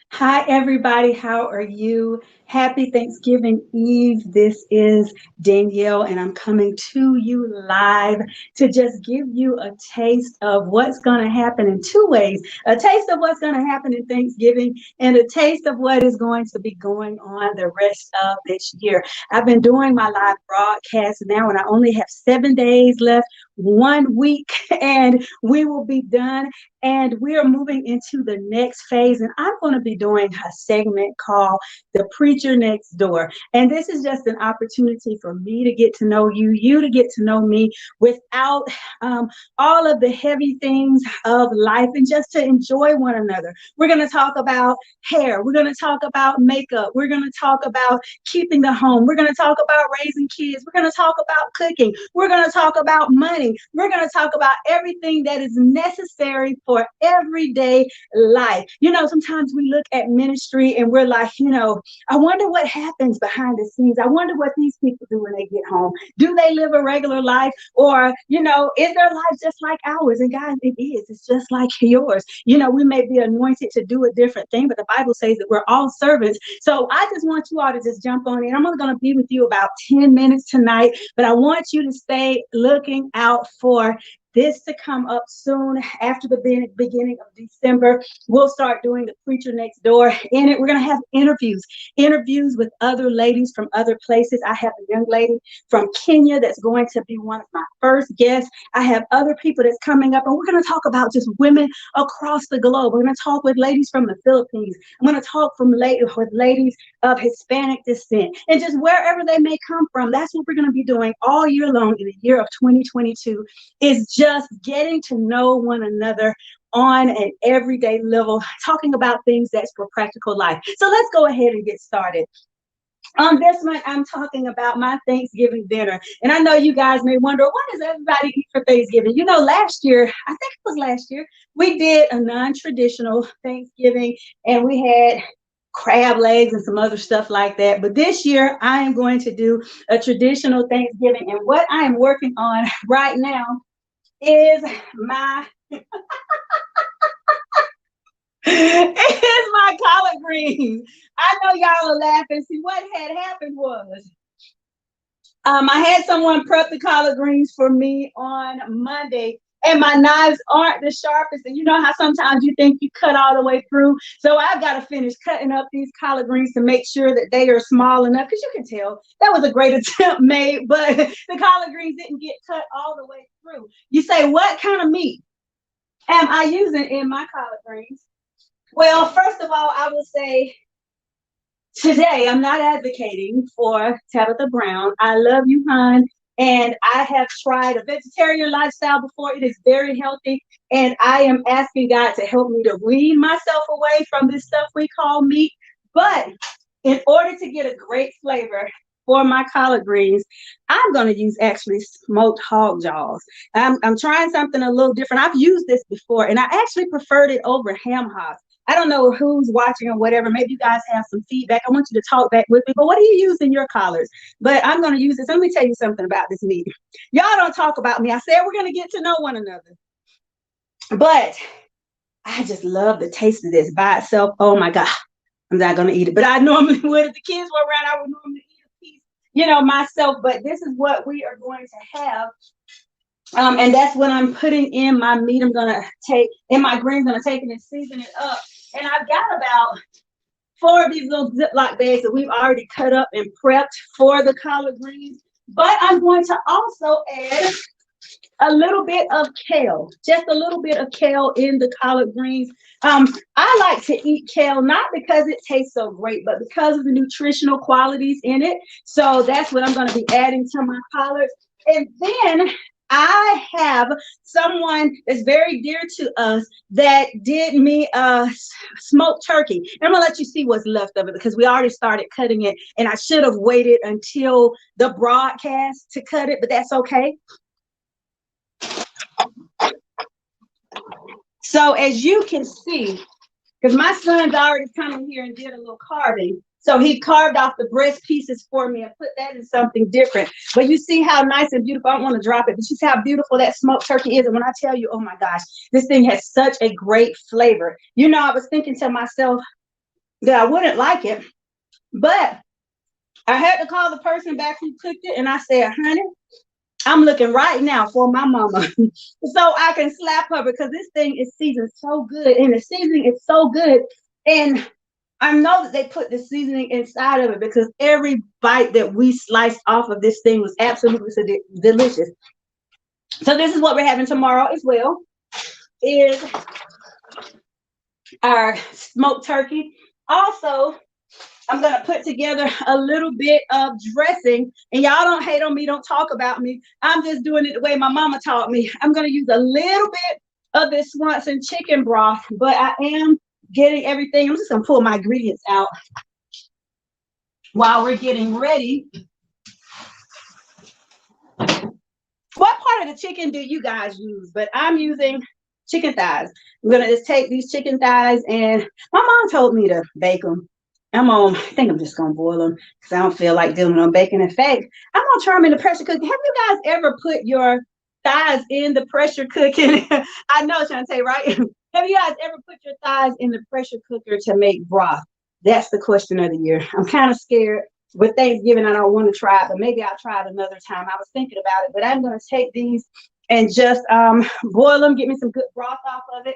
Hi, everybody. How are you? Happy Thanksgiving Eve. This is Danielle, and I'm coming to you live to just give you a taste of what's going to happen in two ways: a taste of what's going to happen in Thanksgiving, and a taste of what is going to be going on the rest of this year. I've been doing my live broadcast now, and I only have 7 days left, 1 week, and we will be done. And we are moving into the next phase. And I'm going to be doing a segment called The Preacher Next Door. And this is just an opportunity for me to get to know you, you to get to know me without all of the heavy things of life and just to enjoy one another. We're going to talk about hair. We're going to talk about makeup. We're going to talk about keeping the home. We're going to talk about raising kids. We're going to talk about cooking. We're going to talk about money. We're going to talk about everything that is necessary for everyday life. Sometimes we look at ministry and we're like, I wonder what happens behind the scenes. I wonder what these people do when they get home. Do they live a regular life? Or, is their life just like ours? And guys, it is. It's just like yours. We may be anointed to do a different thing, but the Bible says that we're all servants. So I just want you all to just jump on in. I'm only going to be with you about 10 minutes tonight, but I want you to stay looking out for this to come up soon after the beginning of December. We'll start doing the Preacher Next Door. In it, we're going to have interviews with other ladies from other places. I have a young lady from Kenya that's going to be one of my first guests. I have other people that's coming up, and we're going to talk about just women across the globe. We're going to talk with ladies from the Philippines. I'm going to talk with ladies of Hispanic descent, and just wherever they may come from. That's what we're going to be doing all year long in the year of 2022, is just getting to know one another on an everyday level, talking about things that's for practical life. So let's go ahead and get started. On this one, I'm talking about my Thanksgiving dinner. And I know you guys may wonder, what does everybody eat for Thanksgiving? Last year, I think it was last year, we did a non-traditional Thanksgiving, and we had crab legs and some other stuff like that. But this year, I am going to do a traditional Thanksgiving. And what I am working on right now is my collard greens. I know y'all are laughing. See, what had happened was I had someone prep the collard greens for me on Monday, and my knives aren't the sharpest. And you know how sometimes you think you cut all the way through. So I've got to finish cutting up these collard greens to make sure that they are small enough, because you can tell that was a great attempt made, but the collard greens didn't get cut all the way through. You say, what kind of meat am I using in my collard greens? Well, first of all, I will say today I'm not advocating for Tabitha Brown. I love you, hon. And I have tried a vegetarian lifestyle before. It is very healthy. And I am asking God to help me to wean myself away from this stuff we call meat. But in order to get a great flavor for my collard greens, I'm going to use actually smoked hog jaws. I'm trying something a little different. I've used this before, and I actually preferred it over ham hocks. I don't know who's watching or whatever. Maybe you guys have some feedback. I want you to talk back with me. But what do you use in your collards? But I'm going to use this. Let me tell you something about this meat. Y'all don't talk about me. I said we're going to get to know one another. But I just love the taste of this by itself. Oh, my God. I'm not going to eat it. But I normally would. If the kids were around, I would normally eat a piece, myself. But this is what we are going to have. And that's what I'm putting in my meat. I'm going to take in my greens. I'm going to take it and season it up. And I've got about 4 of these little Ziploc bags that we've already cut up and prepped for the collard greens. But I'm going to also add a little bit of kale, just a little bit of kale in the collard greens. I like to eat kale, not because it tastes so great, but because of the nutritional qualities in it. So that's what I'm going to be adding to my collards. And then I have someone that's very dear to us that did me a smoked turkey. And I'm going to let you see what's left of it, because we already started cutting it. And I should have waited until the broadcast to cut it, but that's okay. So as you can see, because my son's already come in here and did a little carving. So he carved off the breast pieces for me and put that in something different. But you see how nice and beautiful. I don't want to drop it, but you see how beautiful that smoked turkey is. And when I tell you, oh my gosh, this thing has such a great flavor. I was thinking to myself, that I wouldn't like it. But I had to call the person back who cooked it, and I said, honey, I'm looking right now for my mama so I can slap her because this thing is seasoned so good and the seasoning is so good. And I know that they put the seasoning inside of it because every bite that we sliced off of this thing was absolutely delicious. So this is what we're having tomorrow as well, is our smoked turkey. Also, I'm going to put together a little bit of dressing. And y'all don't hate on me, don't talk about me. I'm just doing it the way my mama taught me. I'm going to use a little bit of this Swanson chicken broth, but I am getting everything. I'm just going to pull my ingredients out while we're getting ready. What part of the chicken do you guys use? But I'm using chicken thighs. I'm going to just take these chicken thighs, and my mom told me to bake them. I think I'm just gonna boil them because I don't feel like doing them bacon. In fact, I'm gonna try them in the pressure cooker. Have you guys ever put your thighs in the pressure cooker? I know, Shantae, right? Have you guys ever put your thighs in the pressure cooker to make broth? That's the question of the year. I'm kind of scared. With Thanksgiving, I don't want to try it, but maybe I'll try it another time. I was thinking about it, but I'm gonna take these and just boil them, get me some good broth off of it.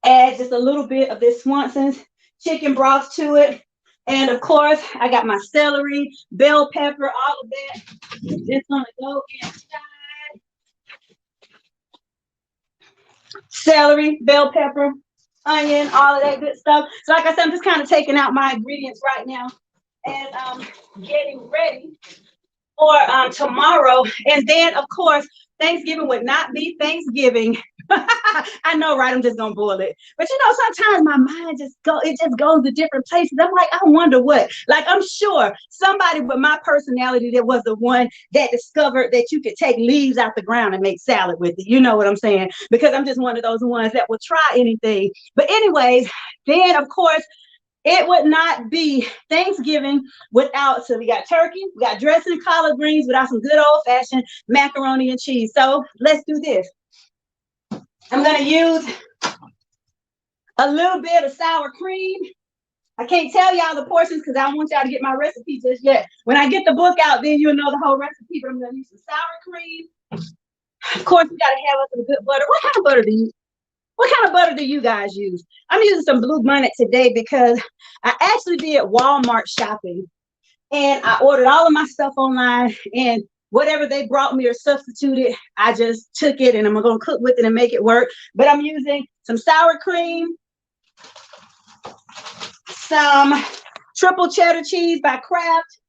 Add just a little bit of this Swanson's chicken broth to it. And of course, I got my celery, bell pepper, all of that. It's gonna go inside. Celery, bell pepper, onion, all of that good stuff. So like I said, I'm just kind of taking out my ingredients right now and getting ready for tomorrow. And then of course, Thanksgiving would not be Thanksgiving. I know, right? I'm just gonna boil it. But you know, sometimes my mind just goes to different places. I'm like, I wonder what. Like, I'm sure somebody with my personality that was the one that discovered that you could take leaves out the ground and make salad with it. You know what I'm saying? Because I'm just one of those ones that will try anything. But anyways, then of course, it would not be Thanksgiving without, so we got turkey, we got dressing, collard greens, without some good old fashioned macaroni and cheese. So let's do this. I'm going to use a little bit of sour cream. I can't tell y'all the portions because I don't want y'all to get my recipe just yet. When I get the book out, then you'll know the whole recipe, but I'm going to use some sour cream. Of course, we got to have us some good butter. What kind of butter do you guys use? I'm using some Blue Bonnet today because I actually did Walmart shopping and I ordered all of my stuff online, and whatever they brought me or substituted, I just took it and I'm gonna cook with it and make it work. But I'm using some sour cream, some triple cheddar cheese by Kraft.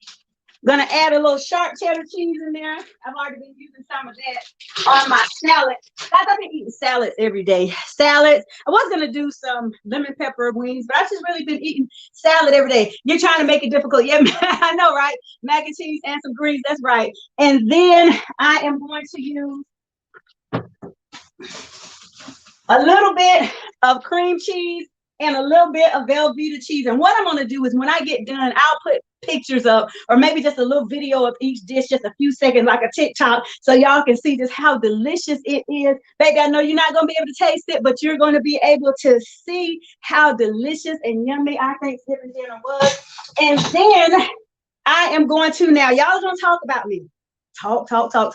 Gonna add a little sharp cheddar cheese in there. I've already been using some of that on my salad. I've been eating salads every day. Salads. I was gonna do some lemon pepper wings, but I've just really been eating salad every day. You're trying to make it difficult. Yeah, I know, right? Mac and cheese and some greens. That's right. And then I am going to use a little bit of cream cheese and a little bit of Velveeta cheese. And what I'm going to do is when I get done, I'll put pictures up or maybe just a little video of each dish, just a few seconds, like a TikTok, so y'all can see just how delicious it is. Baby, I know you're not going to be able to taste it, but you're going to be able to see how delicious and yummy our Thanksgiving dinner was. And then I am going to, now y'all going to talk about me. Talk. So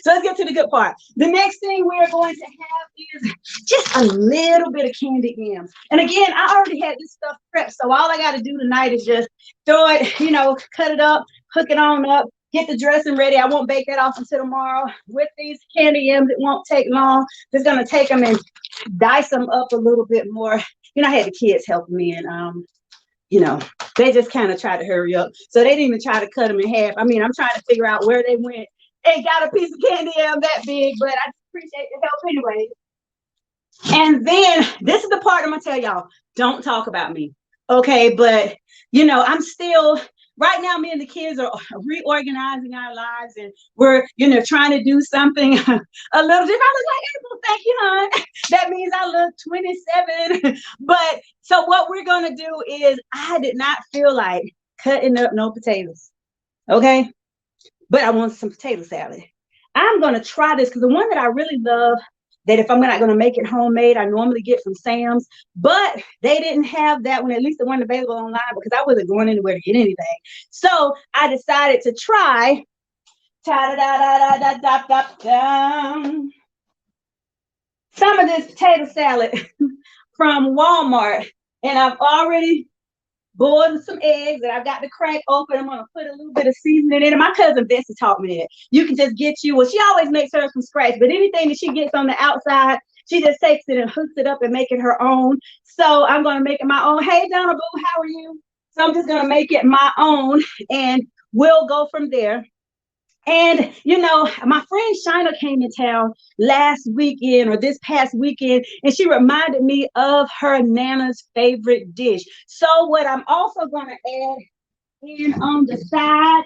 let's get to the good part. The next thing we're going to have is just a little bit of candied yams. And again, I already had this stuff prepped, so all I got to do tonight is just throw it, cut it up, hook it on up, get the dressing ready. I won't bake that off until tomorrow. With these candy yams, it won't take long. Just gonna take them and dice them up a little bit more. I had the kids helping me, and they just kind of tried to hurry up. So they didn't even try to cut them in half. I mean, I'm trying to figure out where they went. They got a piece of candy yam that big, but I appreciate the help anyway. And then this is the part I'm gonna tell y'all, don't talk about me. Okay, but I'm still right now, me and the kids are reorganizing our lives, and we're trying to do something a little different. I look like April, thank you, hon. That means I look 27. But so what we're gonna do is, I did not feel like cutting up no potatoes. Okay, but I want some potato salad. I'm gonna try this because the one that I really love that if I'm not going to make it homemade, I normally get from Sam's. But they didn't have that one, at least the one available online, because I wasn't going anywhere to get anything. So I decided to try some of this potato salad from Walmart. And I've already boiled some eggs and I've got the crack open. I'm going to put a little bit of seasoning in it. My cousin Bessie taught me that. You can just get you, well, she always makes hers from scratch, but anything that she gets on the outside, she just takes it and hooks it up and make it her own. So I'm going to make it my own. Hey, Donna Boo, how are you? So I'm just going to make it my own and we'll go from there. And, you know, my friend Shina came in town last weekend or this past weekend, and she reminded me of her Nana's favorite dish. So what I'm also going to add in on the side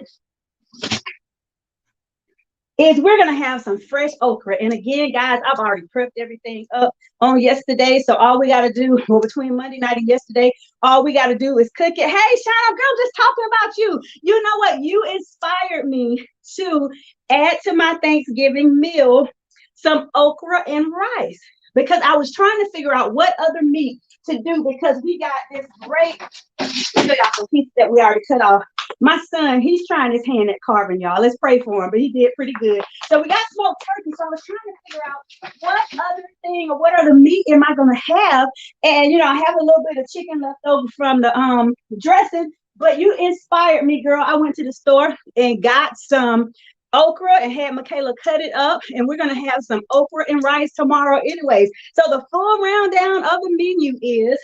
is we're going to have some fresh okra. And again, guys, I've already prepped everything up on yesterday. So all we got to do, well, between Monday night and yesterday, all we got to do is cook it. Hey, Shana, girl, just talking about you. You know what? You inspired me to add to my Thanksgiving meal some okra and rice, because I was trying to figure out what other meat to do, because we got this great, we got some pieces that we already cut off. My son, he's trying his hand at carving, y'all. Let's pray for him, but he did pretty good. So we got smoked turkey. So I was trying to figure out what other thing or what other meat am I going to have? And, you know, I have a little bit of chicken left over from the dressing, but you inspired me, girl. I went to the store and got some okra and had Michaela cut it up, and we're going to have some okra and rice tomorrow anyways. So the full rundown of the menu is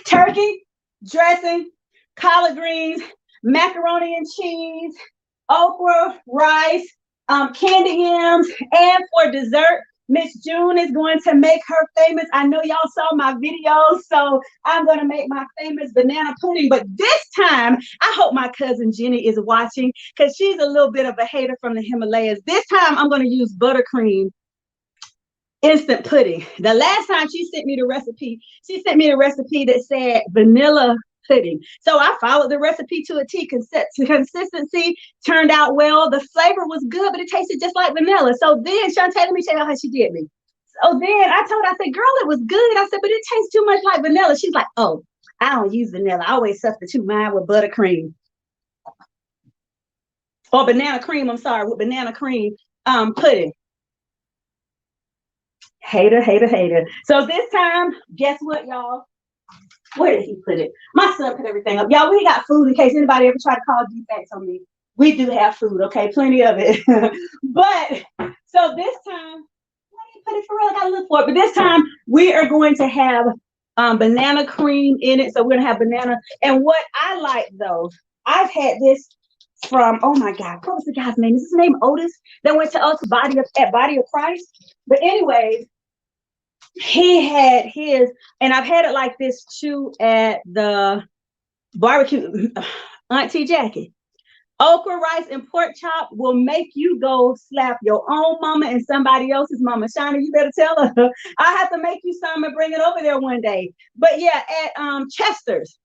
turkey, dressing, collard greens, macaroni and cheese, okra, rice, candy yams, and for dessert, Miss June is going to make her famous. I know y'all saw my videos, so I'm going to make my famous banana pudding. But this time, I hope my cousin Jenny is watching, because she's a little bit of a hater from the Himalayas. This time, I'm going to use buttercream instant pudding. The last time she sent me the recipe that said vanilla pudding. So I followed the recipe to a T. Consistency turned out well. The flavor was good, but it tasted just like vanilla. So then Shantae, let me tell you how she did me. So then I said, girl, it was good. I said, but it tastes too much like vanilla. She's like, oh, I don't use vanilla. I always substitute mine with buttercream. Or banana cream, I'm sorry, with banana cream pudding. Hater, hater, hater. So this time, guess what, y'all? Where did he put it? My son put everything up. Y'all, we got food in case anybody ever try to call defects on me. We do have food, okay? Plenty of it. But, so this time, let me put it for real. I gotta look for it. But this time, we are going to have banana cream in it. So we're going to have banana. And what I like, though, I've had this from, oh my God, what was the guy's name? Is his name Otis? That went to us at Body of Christ. But anyways, he had his, and I've had it like this too at the barbecue. Auntie Jackie, okra, rice, and pork chop will make you go slap your own mama and somebody else's mama. Shana, you better tell her. I have to make you some and bring it over there one day. But yeah, at Chester's,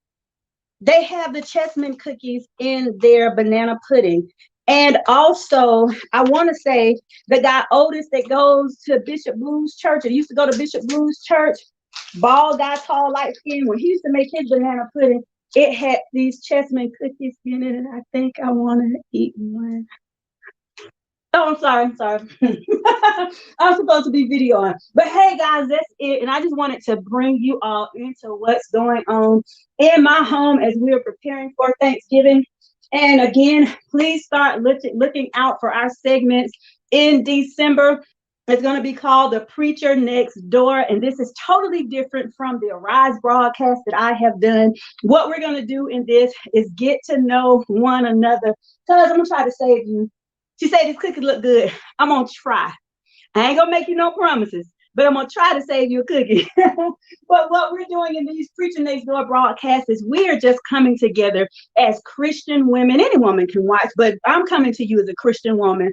they have the chessman cookies in their banana pudding. And also, I want to say the guy Otis that goes to Bishop Blues Church, or used to go to Bishop Blues Church, bald guy, tall, light skin, when he used to make his banana pudding, it had these chessman cookies in it, and I think I want to eat one. Oh, I'm sorry. I'm supposed to be videoing. But hey, guys, that's it. And I just wanted to bring you all into what's going on in my home as we're preparing for Thanksgiving. And again, please start looking out for our segments in December. It's going to be called The Preacher Next Door. And this is totally different from the Arise broadcast that I have done. What we're going to do in this is get to know one another. Cuz, I'm going to try to save you. She said this cookie look good. I'm going to try. I ain't going to make you no promises, but I'm going to try to save you a cookie. But what we're doing in these Preacher Next Door broadcasts is we're just coming together as Christian women. Any woman can watch, but I'm coming to you as a Christian woman.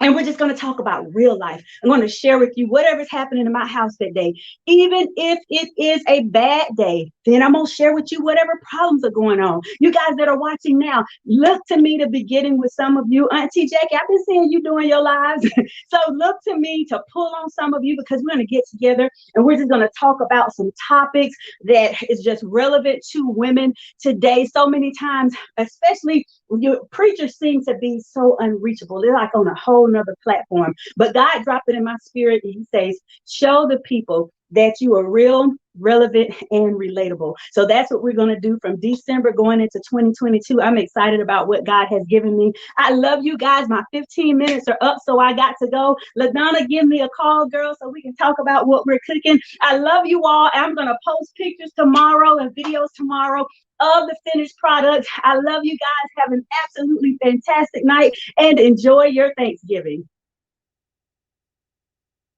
And we're just going to talk about real life. I'm going to share with you whatever's happening in my house that day. Even if it is a bad day, then I'm going to share with you whatever problems are going on. You guys that are watching now, look to me to be getting with some of you. Auntie Jackie, I've been seeing you doing your lives. So look to me to pull on some of you, because we're going to get together and we're just going to talk about some topics that is just relevant to women today. So many times, especially your preachers seem to be so unreachable. They're like on a whole nother platform. But God dropped it in my spirit, and He says, show the people that you are real, relevant, and relatable. So that's what we're going to do from December going into 2022. I'm excited about what God has given me. I love you guys. My 15 minutes are up, so I got to go. LaDonna, give me a call, girl, so we can talk about what we're cooking. I love you all. I'm going to post pictures tomorrow and videos tomorrow of the finished product. I love you guys. Have an absolutely fantastic night and enjoy your Thanksgiving.